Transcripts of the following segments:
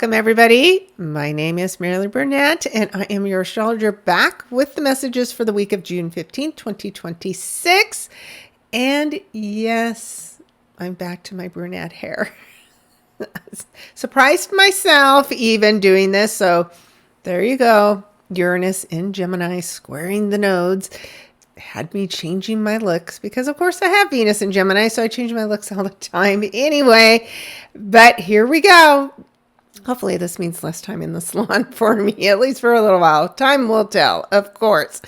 Welcome, everybody. My name is Maralee Burnett, and I am your astrologer back with the messages for the week of June 15th, 2026. And yes, I'm back to my brunette hair. Surprised myself even doing this. So there you go. Uranus in Gemini squaring the nodes had me changing my looks because, of course, I have Venus in Gemini, so I change my looks all the time anyway. But here we go. Hopefully this means less time in the salon for me, at least for a little while. Time will tell, of course.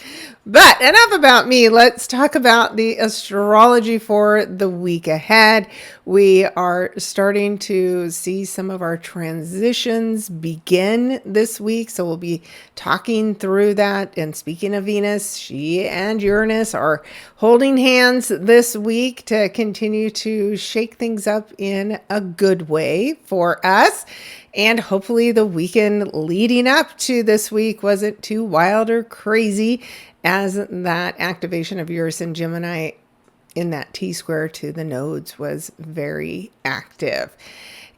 But enough about me. Let's talk about the astrology for the week ahead. We are starting to see some of our transitions begin this week. So we'll be talking through that. And speaking of Venus, she and Uranus are holding hands this week to continue to shake things up in a good way for us. And hopefully the weekend leading up to this week wasn't too wild or crazy, as that activation of Uranus and Gemini in that T-square to the nodes was very active.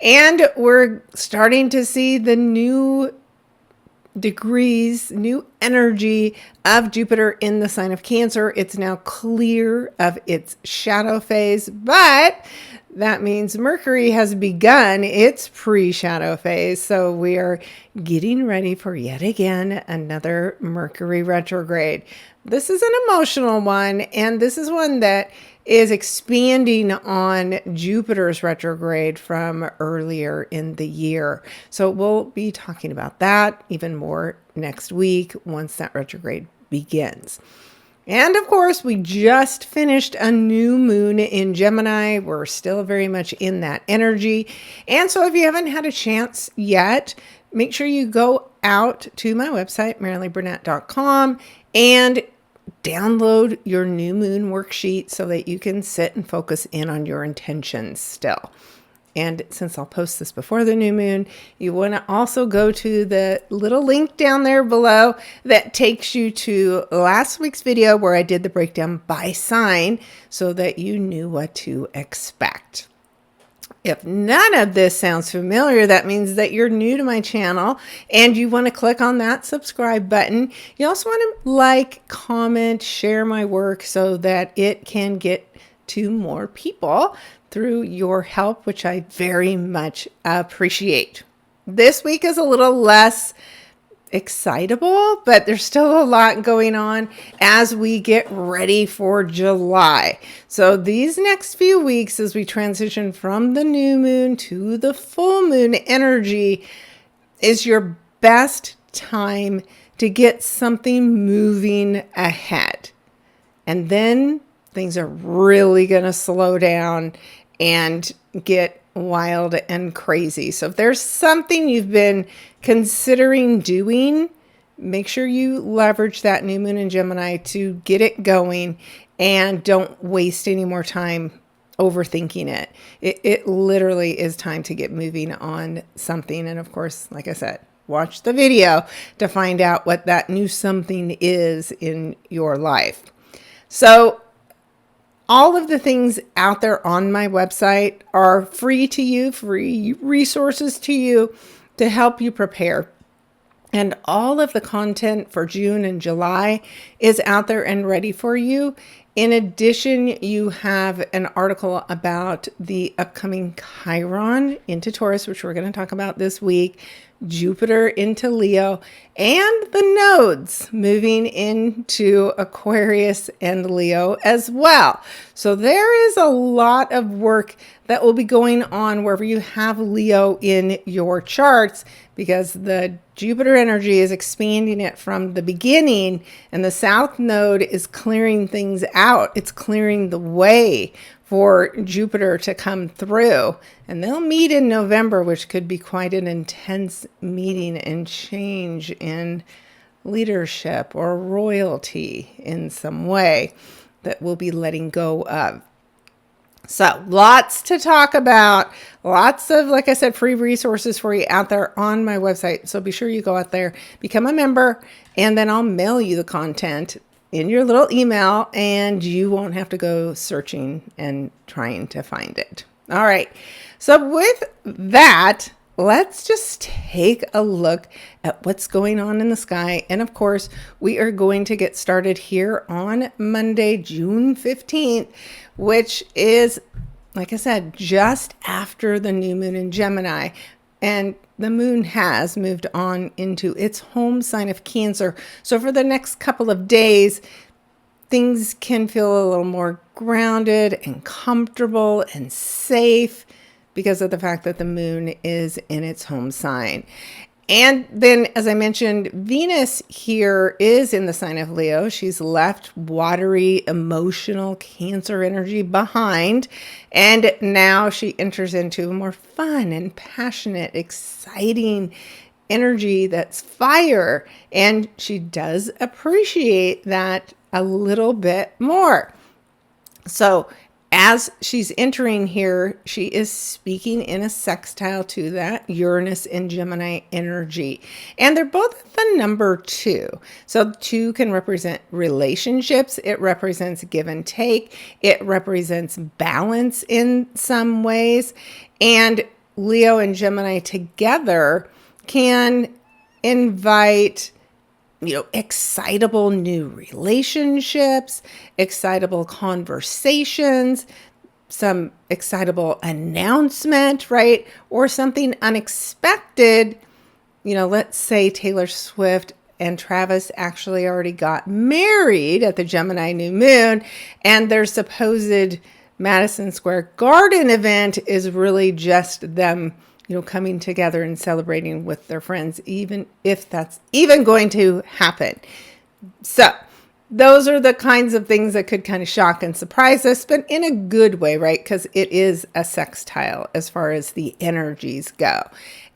And we're starting to see the new degrees, new energy of Jupiter in the sign of Cancer. It's now clear of its shadow phase, but that means Mercury has begun its pre-shadow phase. So we are getting ready for yet again another Mercury retrograde. This is an emotional one, and this is one that is expanding on Jupiter's retrograde from earlier in the year. So we'll be talking about that even more next week once that retrograde begins. And of course, we just finished a new moon in Gemini. We're still very much in that energy. And so if you haven't had a chance yet, make sure you go out to my website, maraleeburnett.com, and download your new moon worksheet so that you can sit and focus in on your intentions still. And since I'll post this before the new moon, you want to also go to the little link down there below that takes you to last week's video where I did the breakdown by sign so that you knew what to expect. If none of this sounds familiar, that means that you're new to my channel and you want to click on that subscribe button. You also want to like, comment, share my work so that it can get to more people through your help, which I very much appreciate. This week is a little less excitable, but there's still a lot going on as we get ready for July. So these next few weeks, as we transition from the new moon to the full moon energy, is your best time to get something moving ahead. And then things are really going to slow down and get wild and crazy. So if there's something you've been considering doing, make sure you leverage that new moon in Gemini to get it going and don't waste any more time overthinking it. It literally is time to get moving on something. And of course, like I said, watch the video to find out what that new something is in your life. So all of the things out there on my website are free to you, free resources to you to help you prepare. And all of the content for June and July is out there and ready for you. In addition, you have an article about the upcoming Chiron into Taurus, which we're going to talk about this week, Jupiter into Leo, and the nodes moving into Aquarius and Leo as well. So there is a lot of work that will be going on wherever you have Leo in your charts, because the Jupiter energy is expanding it from the beginning, and the South Node is clearing things out. It's clearing the way for Jupiter to come through. And they'll meet in November, which could be quite an intense meeting and change in leadership or royalty in some way that we'll be letting go of. So lots to talk about, lots of, like I said, free resources for you out there on my website. So be sure you go out there, become a member, and then I'll mail you the content in your little email, and you won't have to go searching and trying to find it. All right. So with that, let's just take a look at what's going on in the sky. And of course, we are going to get started here on Monday, June 15th, which is, like I said, just after the new moon in Gemini. And the moon has moved on into its home sign of Cancer. So for the next couple of days, things can feel a little more grounded and comfortable and safe because of the fact that the moon is in its home sign. And then, as I mentioned, Venus here is in the sign of Leo. She's left watery, emotional Cancer energy behind. And now she enters into a more fun and passionate, exciting energy that's fire. And she does appreciate that a little bit more. So as she's entering here, she is speaking in a sextile to that Uranus and Gemini energy. And they're both at the number 2. So 2 can represent relationships. It represents give and take. It represents balance in some ways. And Leo and Gemini together can invite excitable new relationships, excitable conversations, some excitable announcement, right? Or something unexpected. Let's say Taylor Swift and Travis actually already got married at the Gemini new moon, and their supposed Madison Square Garden event is really just them coming together and celebrating with their friends, even if that's even going to happen. So those are the kinds of things that could kind of shock and surprise us, but in a good way, right? Because it is a sextile as far as the energies go.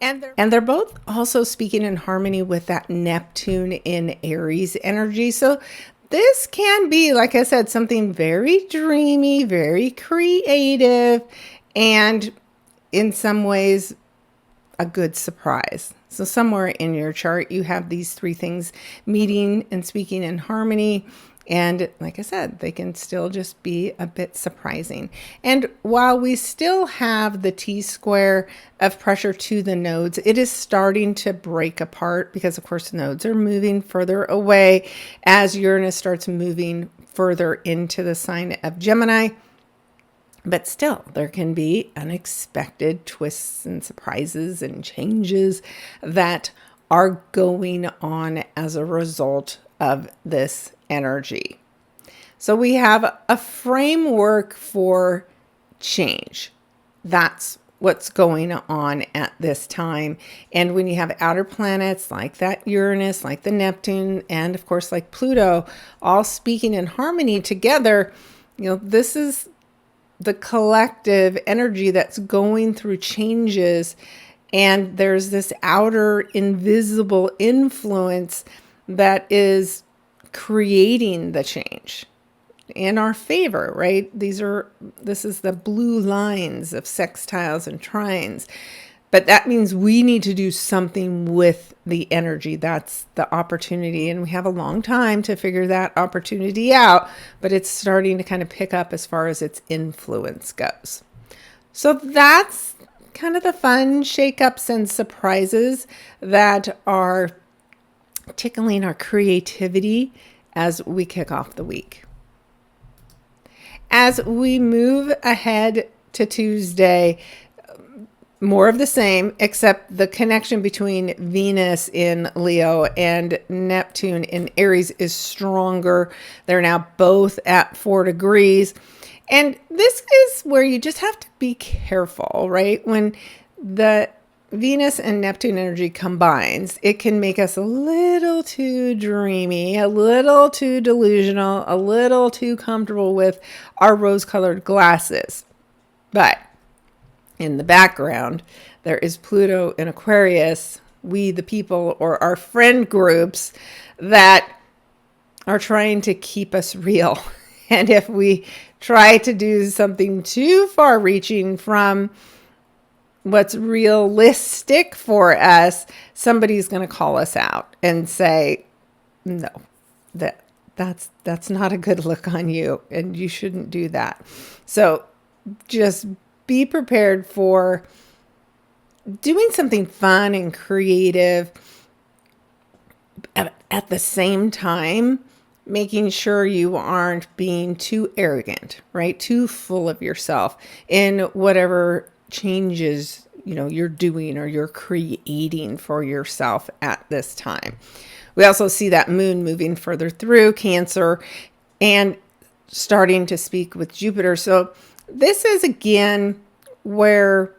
And they're both also speaking in harmony with that Neptune in Aries energy. So this can be, like I said, something very dreamy, very creative, and in some ways, a good surprise. So somewhere in your chart, you have these 3 things meeting and speaking in harmony. And like I said, they can still just be a bit surprising. And while we still have the T-square of pressure to the nodes, it is starting to break apart because, of course, nodes are moving further away as Uranus starts moving further into the sign of Gemini. But still, there can be unexpected twists and surprises and changes that are going on as a result of this energy. So we have a framework for change. That's what's going on at this time. And when you have outer planets like that Uranus, like the Neptune, and of course like Pluto, all speaking in harmony together, this is the collective energy that's going through changes, and there's this outer invisible influence that is creating the change in our favor, right? This is the blue lines of sextiles and trines. But that means we need to do something with the energy. That's the opportunity. And we have a long time to figure that opportunity out, but it's starting to kind of pick up as far as its influence goes. So that's kind of the fun shakeups and surprises that are tickling our creativity as we kick off the week. As we move ahead to Tuesday, more of the same, except the connection between Venus in Leo and Neptune in Aries is stronger. They're now both at 4 degrees. And this is where you just have to be careful, right? When the Venus and Neptune energy combines, it can make us a little too dreamy, a little too delusional, a little too comfortable with our rose-colored glasses. But in the background, there is Pluto in Aquarius, we the people or our friend groups that are trying to keep us real. And if we try to do something too far reaching from what's realistic for us, somebody's going to call us out and say, no, that's not a good look on you, and you shouldn't do that. So just be prepared for doing something fun and creative at the same time, making sure you aren't being too arrogant, right? Too full of yourself in whatever changes, you're doing or you're creating for yourself at this time. We also see that moon moving further through Cancer and starting to speak with Jupiter. So this is again where,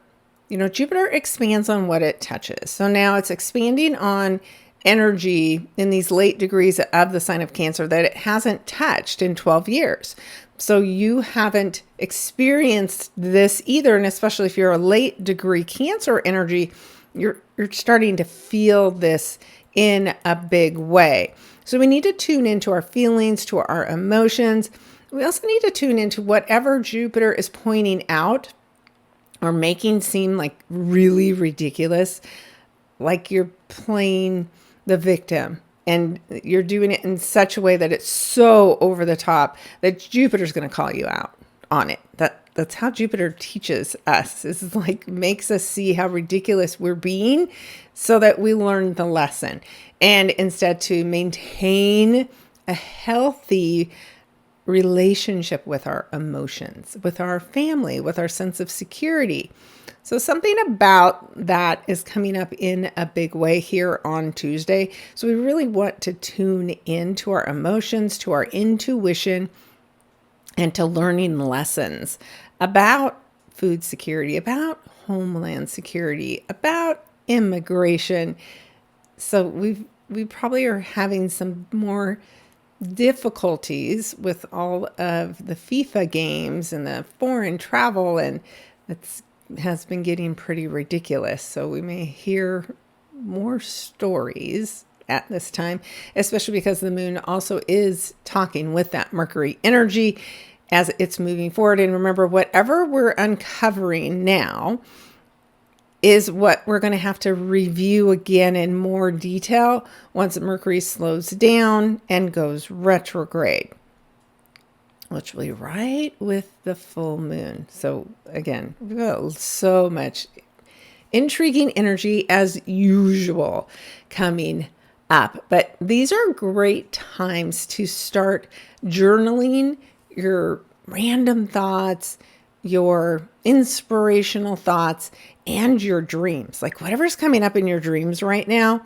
Jupiter expands on what it touches. So now it's expanding on energy in these late degrees of the sign of Cancer that it hasn't touched in 12 years. So you haven't experienced this either. And especially if you're a late degree Cancer energy, you're starting to feel this in a big way. So we need to tune into our feelings, to our emotions. We also need to tune into whatever Jupiter is pointing out or making seem like really ridiculous, like you're playing the victim and you're doing it in such a way that it's so over the top that Jupiter's going to call you out on it. That's how Jupiter teaches us, is like makes us see how ridiculous we're being so that we learn the lesson. And instead to maintain a healthy relationship with our emotions, with our family, with our sense of security. So something about that is coming up in a big way here on Tuesday. So we really want to tune into our emotions, to our intuition, and to learning lessons about food security, about homeland security, about immigration. So we probably are having some more difficulties with all of the FIFA games and the foreign travel, and it's has been getting pretty ridiculous. So we may hear more stories at this time, especially because the moon also is talking with that Mercury energy as it's moving forward. And remember, whatever we're uncovering now is what we're going to have to review again in more detail once Mercury slows down and goes retrograde, which will be right with the full moon. So again, we've got so much intriguing energy as usual coming up. But these are great times to start journaling your random thoughts, your inspirational thoughts, and your dreams. Like whatever's coming up in your dreams right now,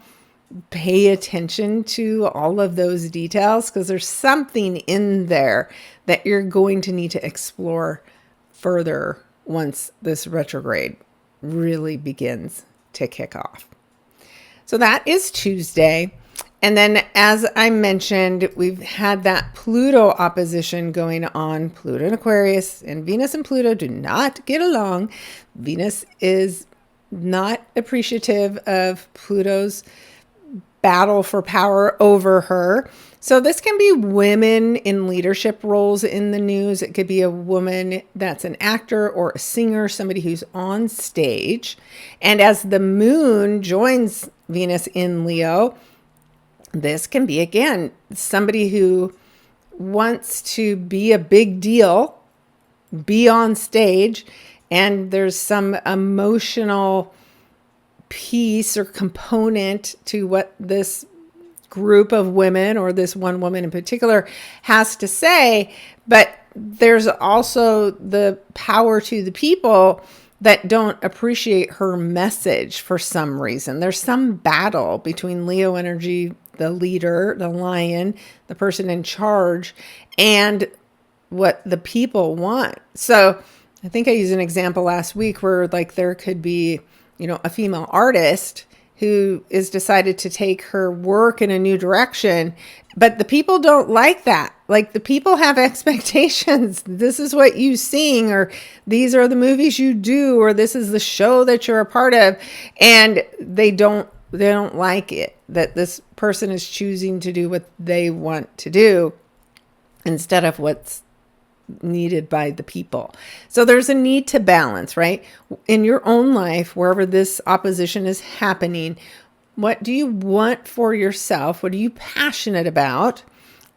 pay attention to all of those details, because there's something in there that you're going to need to explore further once this retrograde really begins to kick off. So that is Tuesday. And then, as I mentioned, we've had that Pluto opposition going on. Pluto and Aquarius, and Venus and Pluto do not get along. Venus is not appreciative of Pluto's battle for power over her. So this can be women in leadership roles in the news. It could be a woman that's an actor or a singer, somebody who's on stage. And as the moon joins Venus in Leo, this can be, again, somebody who wants to be a big deal, be on stage, and there's some emotional piece or component to what this group of women, or this one woman in particular, has to say. But there's also the power to the people that don't appreciate her message for some reason. There's some battle between Leo energy, the leader, the lion, the person in charge, and what the people want. So I think I used an example last week where like there could be, a female artist who is decided to take her work in a new direction, but the people don't like that. Like the people have expectations. This is what you sing, or these are the movies you do, or this is the show that you're a part of. And they don't like it that this person is choosing to do what they want to do instead of what's needed by the people. So there's a need to balance, right? In your own life, wherever this opposition is happening, what do you want for yourself? What are you passionate about?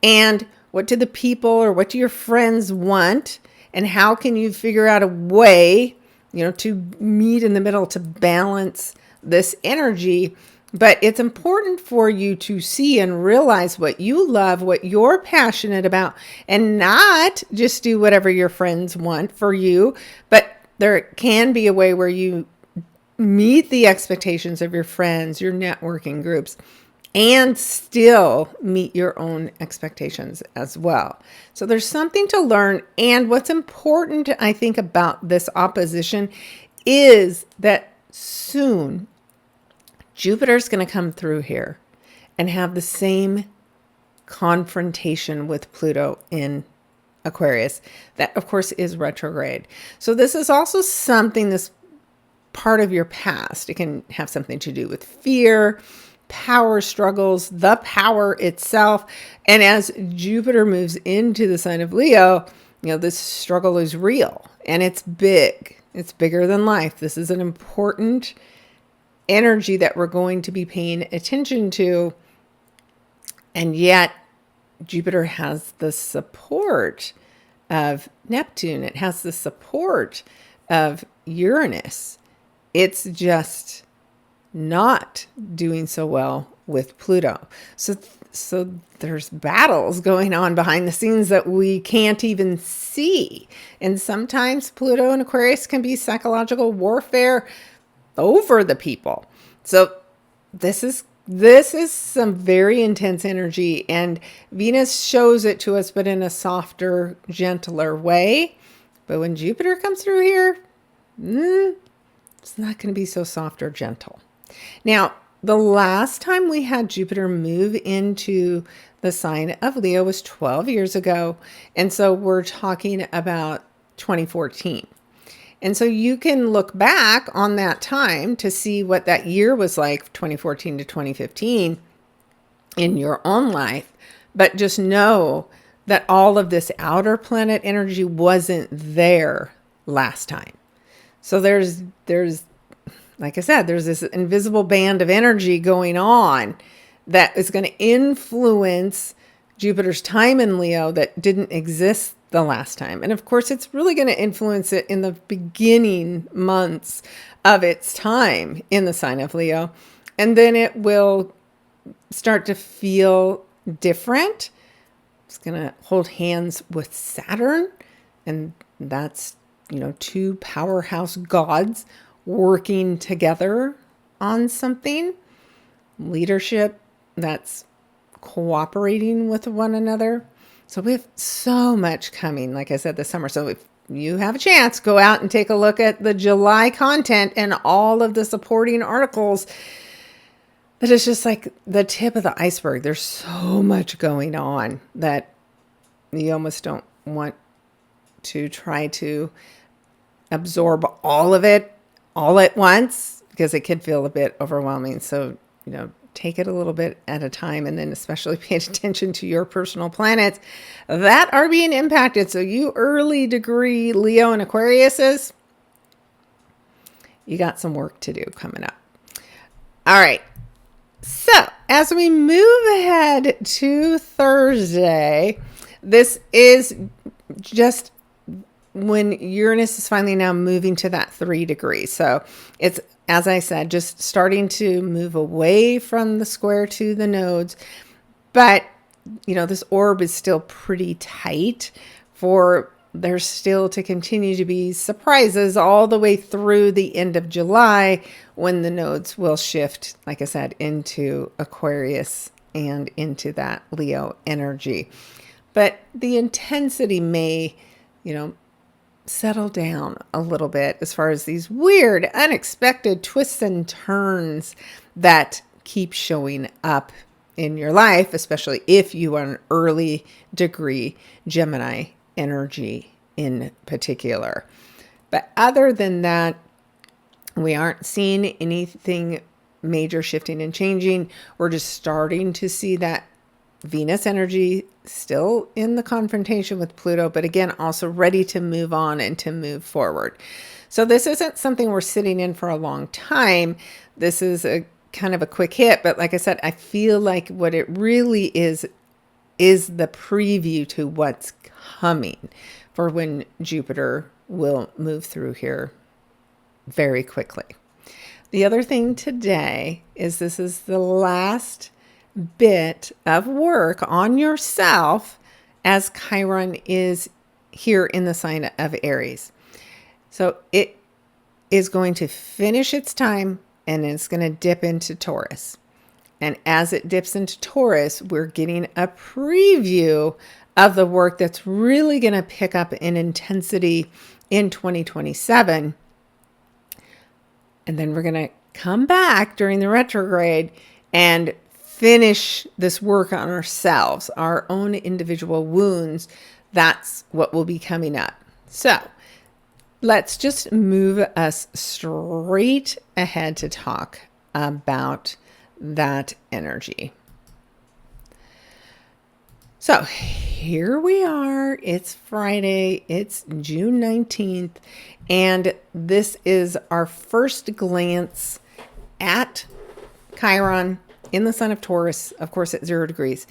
And what do the people or what do your friends want? And how can you figure out a way, to meet in the middle to balance this energy. But it's important for you to see and realize what you love, what you're passionate about, and not just do whatever your friends want for you. But there can be a way where you meet the expectations of your friends, your networking groups, and still meet your own expectations as well. So there's something to learn. And what's important, I think, about this opposition is that soon Jupiter's going to come through here and have the same confrontation with Pluto in Aquarius. That, of course, is retrograde. So this is also something, this part of your past. It can have something to do with fear, power struggles, the power itself. And as Jupiter moves into the sign of Leo, this struggle is real and it's big. It's bigger than life. This is an important energy that we're going to be paying attention to. And yet Jupiter has the support of Neptune. It has the support of Uranus. It's just not doing so well with Pluto. So there's battles going on behind the scenes that we can't even see. And sometimes Pluto and Aquarius can be psychological warfare over the people. So this is some very intense energy, and Venus shows it to us, but in a softer, gentler way. But when Jupiter comes through here, it's not going to be so soft or gentle. Now, the last time we had Jupiter move into the sign of Leo was 12 years ago. And so we're talking about 2014. And so you can look back on that time to see what that year was like, 2014 to 2015, in your own life. But just know that all of this outer planet energy wasn't there last time. So there's like I said, there's this invisible band of energy going on that is going to influence Jupiter's time in Leo that didn't exist the last time. And of course, it's really going to influence it in the beginning months of its time in the sign of Leo. And then it will start to feel different. It's going to hold hands with Saturn. And that's, two powerhouse gods working together on something. Leadership that's cooperating with one another. So we have so much coming, like I said, this summer. So if you have a chance, go out and take a look at the July content and all of the supporting articles. That is just like the tip of the iceberg. There's so much going on that you almost don't want to try to absorb all of it all at once, because it could feel a bit overwhelming. So, take it a little bit at a time, and then especially pay attention to your personal planets that are being impacted. So you early degree Leo and Aquariuses, you got some work to do coming up. All right. So as we move ahead to Thursday, this is just when Uranus is finally now moving to that 3 degrees. So it's, as I said, just starting to move away from the square to the nodes. But, this orb is still pretty tight for there's still to continue to be surprises all the way through the end of July, when the nodes will shift, like I said, into Aquarius and into that Leo energy. But the intensity may, settle down a little bit as far as these weird, unexpected twists and turns that keep showing up in your life, especially if you are an early degree Gemini energy in particular. But other than that, we aren't seeing anything major shifting and changing. We're just starting to see that Venus energy still in the confrontation with Pluto, but again, also ready to move on and to move forward. So this isn't something we're sitting in for a long time. This is a kind of a quick hit, but like I said, I feel like what it really is the preview to what's coming for when Jupiter will move through here very quickly. The other thing today is this is the last bit of work on yourself as Chiron is here in the sign of Aries. So it is going to finish its time and it's going to dip into Taurus. And as it dips into Taurus, we're getting a preview of the work that's really going to pick up in intensity in 2027. And then we're going to come back during the retrograde and finish this work on ourselves, our own individual wounds. That's what will be coming up. So let's just move us straight ahead to talk about that energy. So here we are. It's Friday. It's June 19th. And this is our first glance at Chiron in the sign of Taurus, of course, at 0 degrees.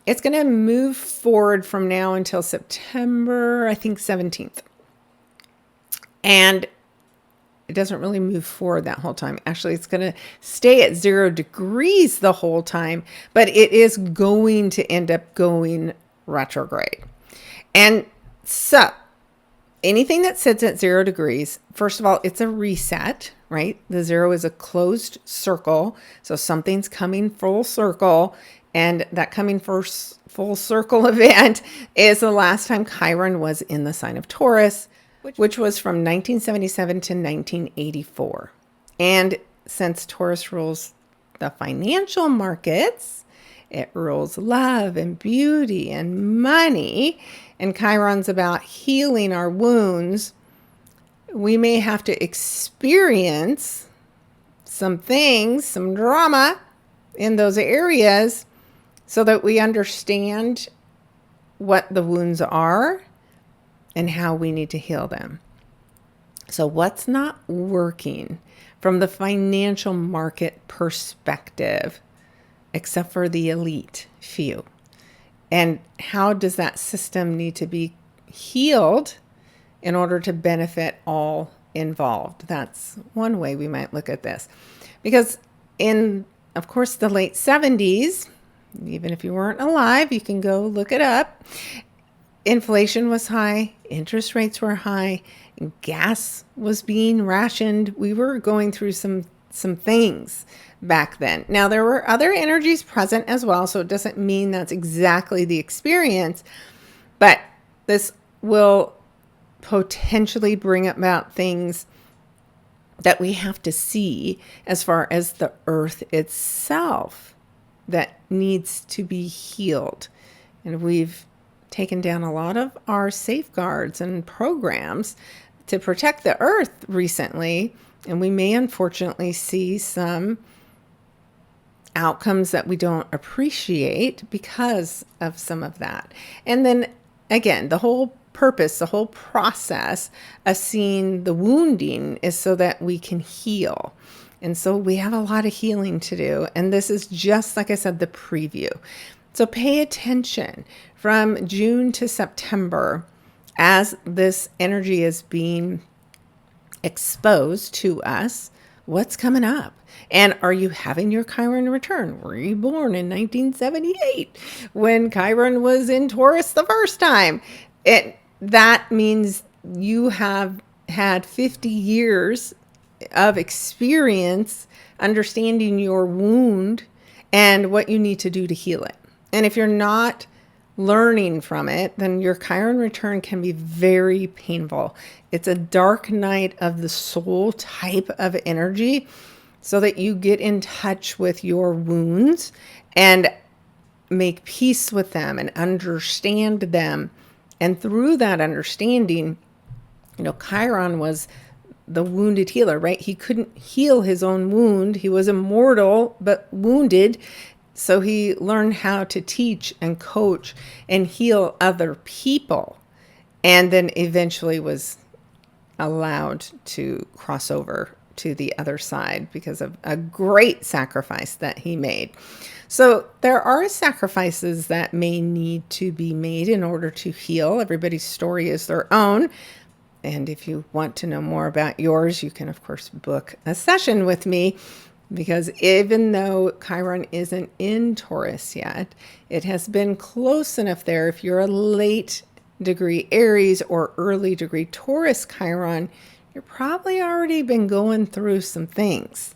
It's going to move forward from now until September, I think, 17th. And it doesn't really move forward that whole time. Actually, it's going to stay at 0 degrees the whole time, but it is going to end up going retrograde. And so anything that sits at 0 degrees, first of all, it's a reset, right? The 0 is a closed circle. So something's coming full circle, and that coming full circle event is the last time Chiron was in the sign of Taurus, which was from 1977 to 1984. And since Taurus rules the financial markets, it rules love and beauty and money, and Chiron's about healing our wounds, we may have to experience some things, some drama in those areas so that we understand what the wounds are and how we need to heal them. So what's not working from the financial market perspective, except for the elite few? And how does that system need to be healed in order to benefit all involved? That's one way we might look at this. Because in, of course, the late 70s, even if you weren't alive, you can go look it up. Inflation was high, interest rates were high, gas was being rationed. We were going through some things back then. Now, there were other energies present as well, so it doesn't mean that's exactly the experience, but this will potentially bring about things that we have to see as far as the earth itself that needs to be healed. And we've taken down a lot of our safeguards and programs to protect the earth recently, and we may unfortunately see some outcomes that we don't appreciate because of some of that. And then again, the whole purpose, the whole process of seeing the wounding is so that we can heal. And so we have a lot of healing to do. And this is just, like I said, the preview. So pay attention from June to September as this energy is being exposed to us. What's coming up? And are you having your Chiron return? Were you born in 1978 when Chiron was in Taurus the first time? That means you have had 50 years of experience understanding your wound and what you need to do to heal it. And if you're not learning from it, then your Chiron return can be very painful. It's a dark night of the soul type of energy, so that you get in touch with your wounds and make peace with them and understand them. And through that understanding, Chiron was the wounded healer, right? He couldn't heal his own wound. He was immortal, but wounded. So he learned how to teach and coach and heal other people. And then eventually was allowed to cross over to the other side because of a great sacrifice that he made. So there are sacrifices that may need to be made in order to heal. Everybody's story is their own. And if you want to know more about yours, you can, of course, book a session with me, because even though Chiron isn't in Taurus yet, it has been close enough there. If you're a late degree Aries or early degree Taurus Chiron, you're probably already been going through some things.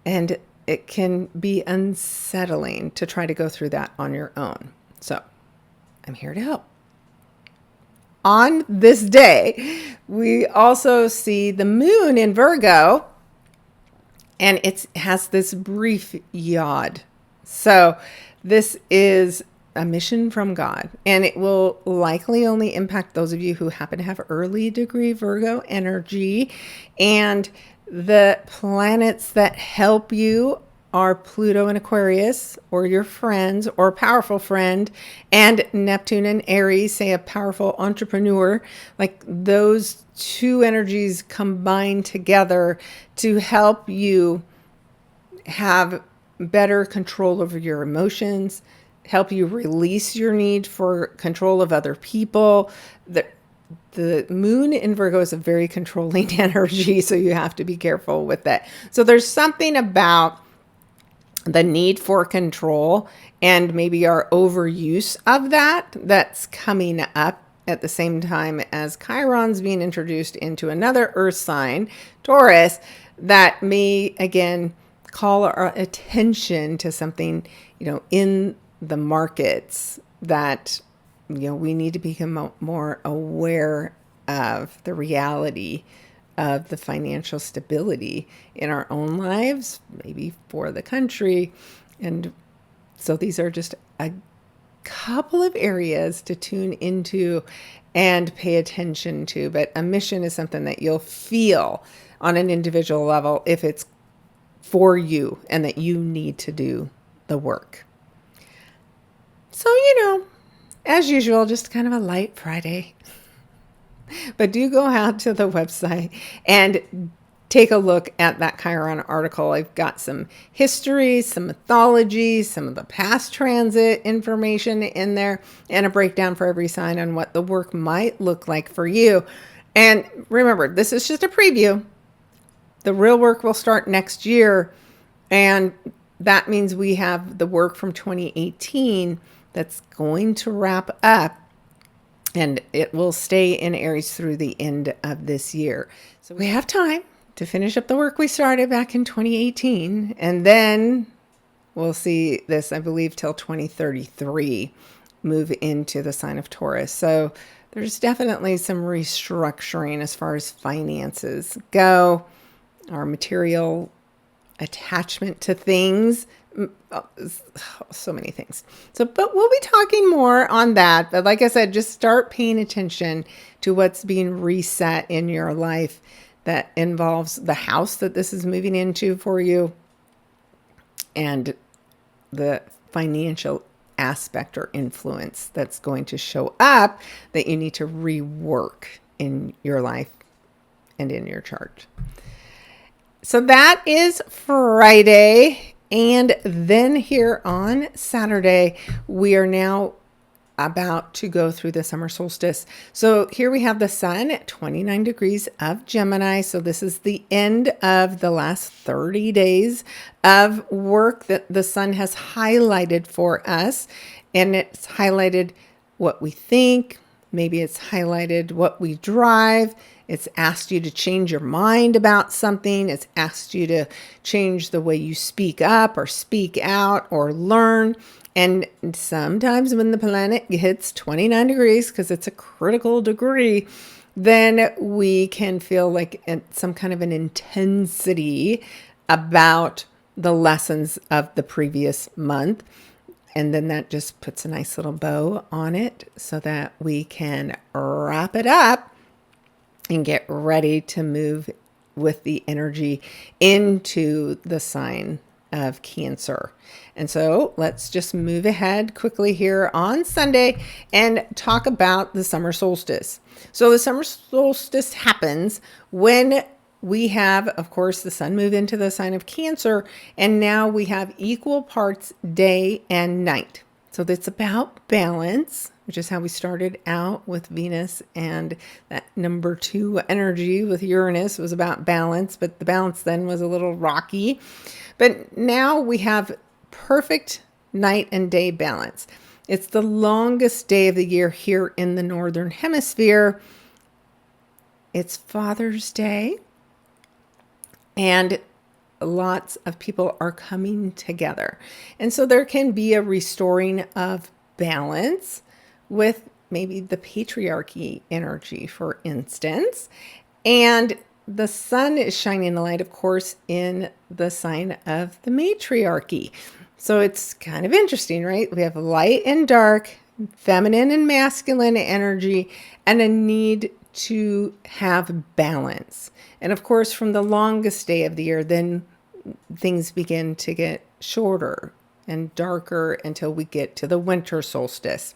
And it can be unsettling to try to go through that on your own. So I'm here to help. On this day, we also see the moon in Virgo, and it has this brief yod. So this is a mission from God, and it will likely only impact those of you who happen to have early degree Virgo energy. And the planets that help you are Pluto and Aquarius, or your friends, or a powerful friend, and Neptune and Aries, say a powerful entrepreneur. Like those two energies combine together to help you have better control over your emotions, help you release your need for control of other people. The moon in Virgo is a very controlling energy, so you have to be careful with that. So there's something about the need for control and maybe our overuse of that that's coming up at the same time as Chiron's being introduced into another earth sign, Taurus, that may again call our attention to something, in the markets that, we need to become more aware of the reality of the financial stability in our own lives, maybe for the country. And so these are just a couple of areas to tune into and pay attention to. But a mission is something that you'll feel on an individual level if it's for you and that you need to do the work. So, as usual, just kind of a light Friday. But do go out to the website and take a look at that Chiron article. I've got some history, some mythology, some of the past transit information in there, and a breakdown for every sign on what the work might look like for you. And remember, this is just a preview. The real work will start next year, and that means we have the work from 2018 that's going to wrap up. And it will stay in Aries through the end of this year. So we have time to finish up the work we started back in 2018. And then we'll see this, I believe, till 2033, move into the sign of Taurus. So there's definitely some restructuring as far as finances go, our material attachment to things. So many things. But we'll be talking more on that. But like I said, just start paying attention to what's being reset in your life that involves the house that this is moving into for you and the financial aspect or influence that's going to show up that you need to rework in your life and in your chart. So that is Friday. And then here on Saturday, we are now about to go through the summer solstice. So here we have the sun at 29 degrees of Gemini. So this is the end of the last 30 days of work that the sun has highlighted for us. And it's highlighted what we think. Maybe it's highlighted what we drive. It's asked you to change your mind about something. It's asked you to change the way you speak up or speak out or learn. And sometimes when the planet hits 29 degrees, because it's a critical degree, then we can feel like some kind of an intensity about the lessons of the previous month. And then that just puts a nice little bow on it so that we can wrap it up and get ready to move with the energy into the sign of Cancer. And so let's just move ahead quickly here on Sunday and talk about the summer solstice. So the summer solstice happens when we have, of course, the sun move into the sign of Cancer, and now we have equal parts day and night. So that's about balance, which is how we started out with Venus, and that number 2 energy with Uranus was about balance, but the balance then was a little rocky. But now we have perfect night and day balance. It's the longest day of the year here in the Northern Hemisphere. It's Father's Day, and lots of people are coming together. And so there can be a restoring of balance with maybe the patriarchy energy, for instance. And the sun is shining a light, of course, in the sign of the matriarchy. So it's kind of interesting, right? We have light and dark, feminine and masculine energy, and a need to have balance. And of course, from the longest day of the year, then things begin to get shorter and darker until we get to the winter solstice.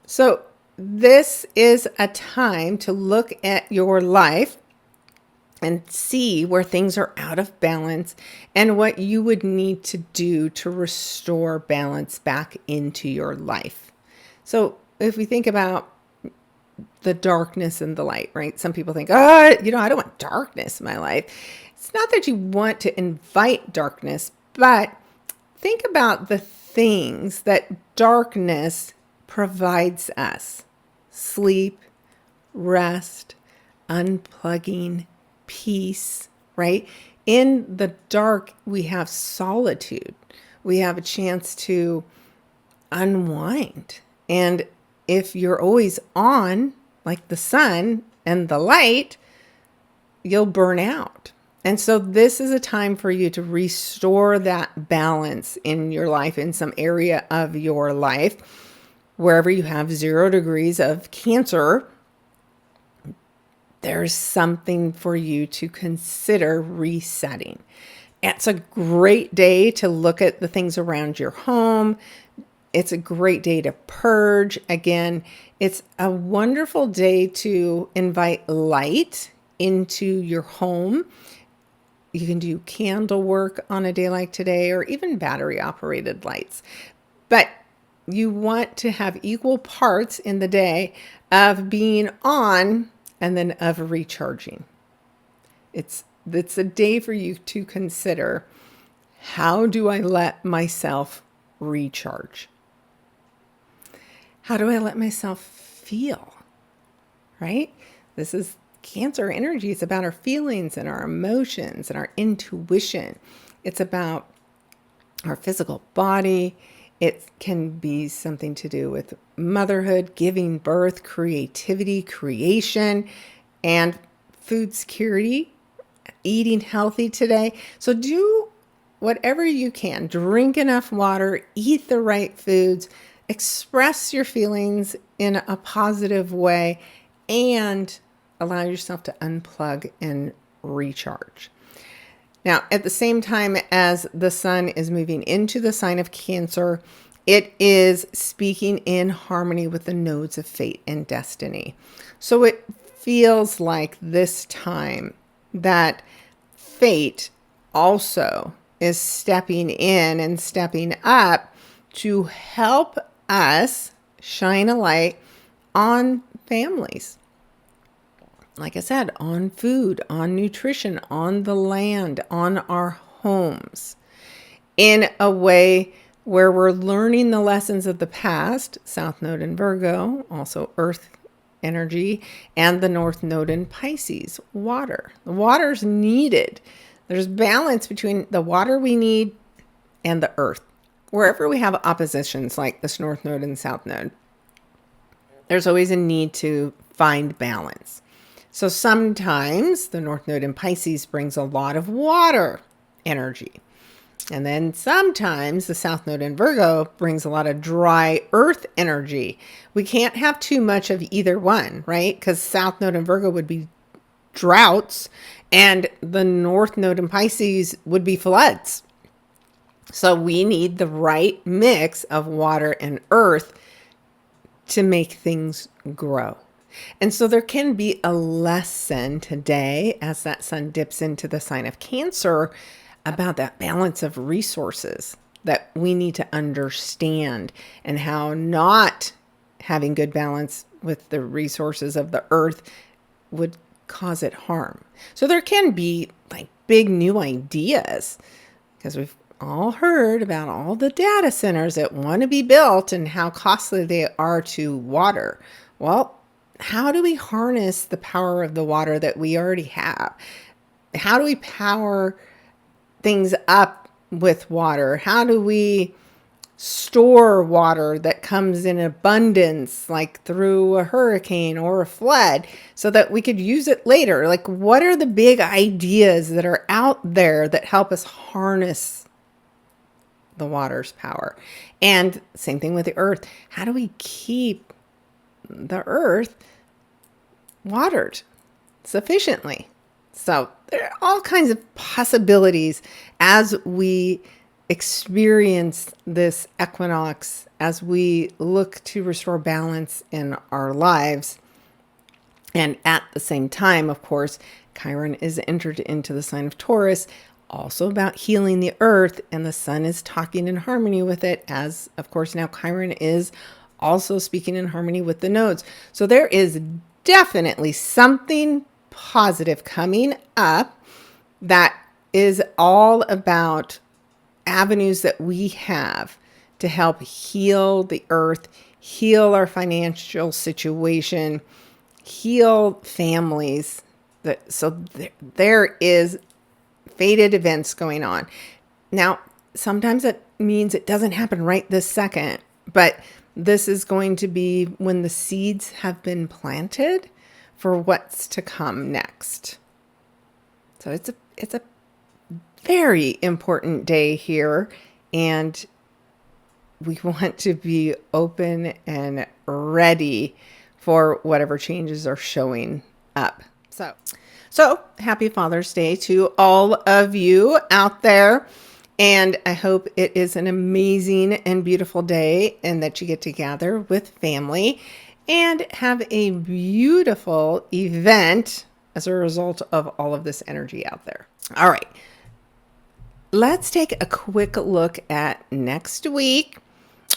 So this is a time to look at your life and see where things are out of balance and what you would need to do to restore balance back into your life. So if we think about the darkness and the light, right? Some people think, I don't want darkness in my life. It's not that you want to invite darkness, but think about the things that darkness provides us: sleep, rest, unplugging, peace, right? In the dark, we have solitude. We have a chance to unwind. And if you're always on, like the sun and the light, you'll burn out. And so this is a time for you to restore that balance in your life, in some area of your life. Wherever you have 0 degrees of Cancer, there's something for you to consider resetting. It's a great day to look at the things around your home. It's a great day to purge. Again, it's a wonderful day to invite light into your home. You can do candle work on a day like today, or even battery operated lights. But you want to have equal parts in the day of being on and then of recharging. It's a day for you to consider, how do I let myself recharge? How do I let myself feel? Right? This is Cancer energy. It's about our feelings and our emotions and our intuition. It's about our physical body. It can be something to do with motherhood, giving birth, creativity, creation, and food security, eating healthy today. So do whatever you can. Drink enough water, eat the right foods, express your feelings in a positive way, and allow yourself to unplug and recharge. Now, at the same time as the sun is moving into the sign of Cancer, it is speaking in harmony with the nodes of fate and destiny. So it feels like this time that fate also is stepping in and stepping up to help us shine a light on families. Like I said, on food, on nutrition, on the land, on our homes, in a way where we're learning the lessons of the past, South Node in Virgo, also Earth energy, and the North Node in Pisces, water. The water's needed. There's balance between the water we need and the Earth. Wherever we have oppositions like this North Node and South Node, there's always a need to find balance. So sometimes the North Node in Pisces brings a lot of water energy. And then sometimes the South Node in Virgo brings a lot of dry earth energy. We can't have too much of either one, right? Because South Node in Virgo would be droughts and the North Node in Pisces would be floods. So we need the right mix of water and earth to make things grow. And so there can be a lesson today as that sun dips into the sign of Cancer about that balance of resources, that we need to understand, and how not having good balance with the resources of the earth would cause it harm. So there can be like big new ideas, because we've all heard about all the data centers that want to be built and how costly they are to water. Well, how do we harness the power of the water that we already have? How do we power things up with water? How do we store water that comes in abundance, like through a hurricane or a flood, so that we could use it later? Like, what are the big ideas that are out there that help us harness the water's power? And same thing with the earth. How do we keep the earth watered sufficiently? So there are all kinds of possibilities as we experience this equinox, as we look to restore balance in our lives. And at the same time, of course, Chiron is entered into the sign of Taurus, also about healing the earth, and the sun is talking in harmony with it, as of course now Chiron is also speaking in harmony with the nodes. So there is definitely something positive coming up that is all about avenues that we have to help heal the earth, heal our financial situation, heal families. So there is fated events going on. Now, sometimes it means it doesn't happen right this second, but this is going to be when the seeds have been planted for what's to come next. So it's a very important day here, and we want to be open and ready for whatever changes are showing up. So happy Father's Day to all of you out there. And I hope it is an amazing and beautiful day, and that you get to gather with family and have a beautiful event as a result of all of this energy out there. All right. Let's take a quick look at next week,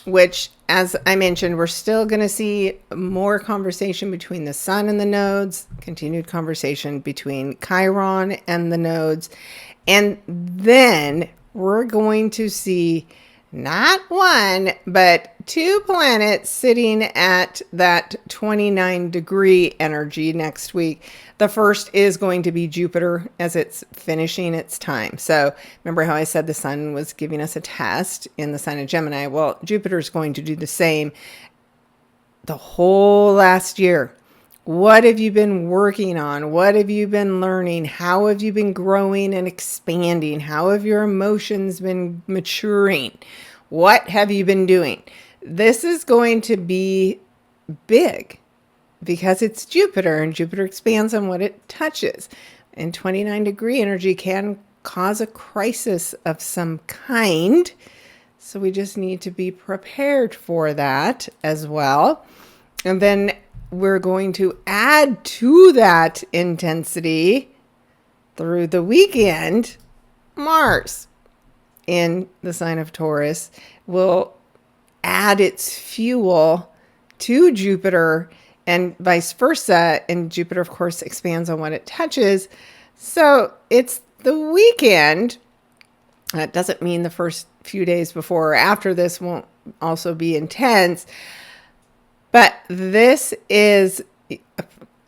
which, as I mentioned, we're still going to see more conversation between the sun and the nodes, continued conversation between Chiron and the nodes. And then we're going to see not one, but two planets sitting at that 29-degree energy next week. The first is going to be Jupiter as it's finishing its time. So remember how I said the sun was giving us a test in the sign of Gemini? Well, Jupiter is going to do the same the whole last year. What have you been working on? What have you been learning? How have you been growing and expanding? How have your emotions been maturing? What have you been doing? This is going to be big because it's Jupiter, and Jupiter expands on what it touches. And 29-degree energy can cause a crisis of some kind. So we just need to be prepared for that as well. And then we're going to add to that intensity through the weekend. Mars in the sign of Taurus will add its fuel to Jupiter, and vice versa. And Jupiter, of course, expands on what it touches. So it's the weekend. That doesn't mean the first few days before or after this won't also be intense. But this is a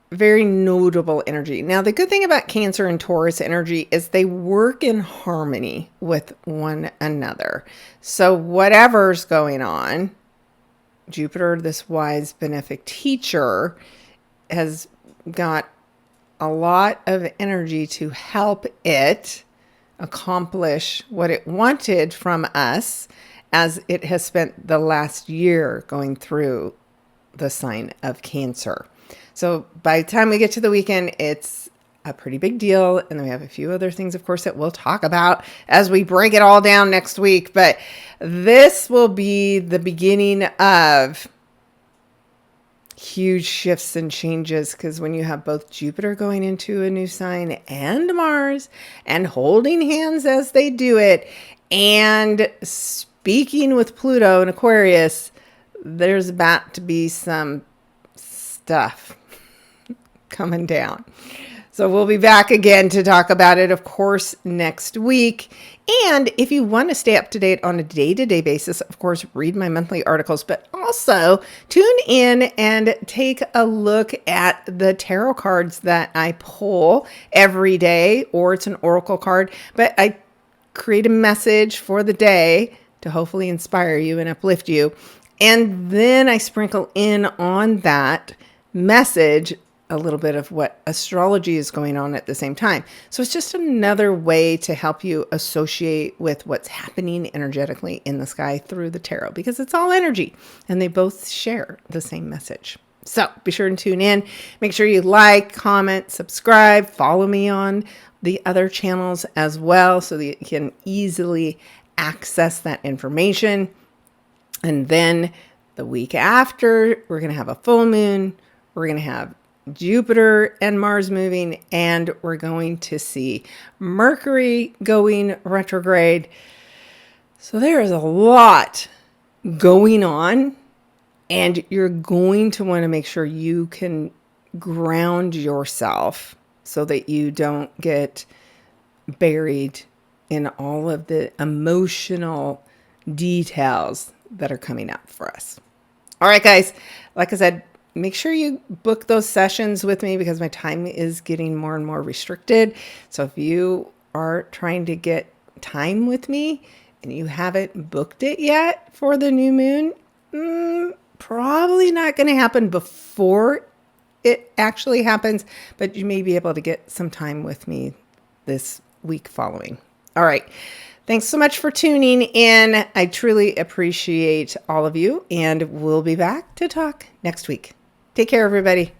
very notable energy. Now, the good thing about Cancer and Taurus energy is they work in harmony with one another. So whatever's going on, Jupiter, this wise, benefic teacher, has got a lot of energy to help it accomplish what it wanted from us, as it has spent the last year going through the sign of Cancer. So by the time we get to the weekend, it's a pretty big deal. And then we have a few other things, of course, that we'll talk about as we break it all down next week. But this will be the beginning of huge shifts and changes, because when you have both Jupiter going into a new sign and Mars and holding hands as they do it, and speaking with Pluto in Aquarius, there's about to be some stuff coming down. So we'll be back again to talk about it, of course, next week. And if you want to stay up to date on a day-to-day basis, of course, read my monthly articles, but also tune in and take a look at the tarot cards that I pull every day, or it's an oracle card, but I create a message for the day to hopefully inspire you and uplift you. And then I sprinkle in on that message a little bit of what astrology is going on at the same time. So it's just another way to help you associate with what's happening energetically in the sky through the tarot, because it's all energy and they both share the same message. So be sure to tune in. Make sure you like, comment, subscribe, follow me on the other channels as well so that you can easily access that information. And then the week after, we're going to have a full moon. We're going to have Jupiter and Mars moving, and we're going to see Mercury going retrograde. So there is a lot going on, and you're going to want to make sure you can ground yourself so that you don't get buried in all of the emotional details that are coming up for us. All right, guys, like I said, make sure you book those sessions with me because my time is getting more and more restricted. So if you are trying to get time with me and you haven't booked it yet for the new moon, probably not going to happen before it actually happens, but you may be able to get some time with me this week following. All right. Thanks so much for tuning in. I truly appreciate all of you, and we'll be back to talk next week. Take care, everybody.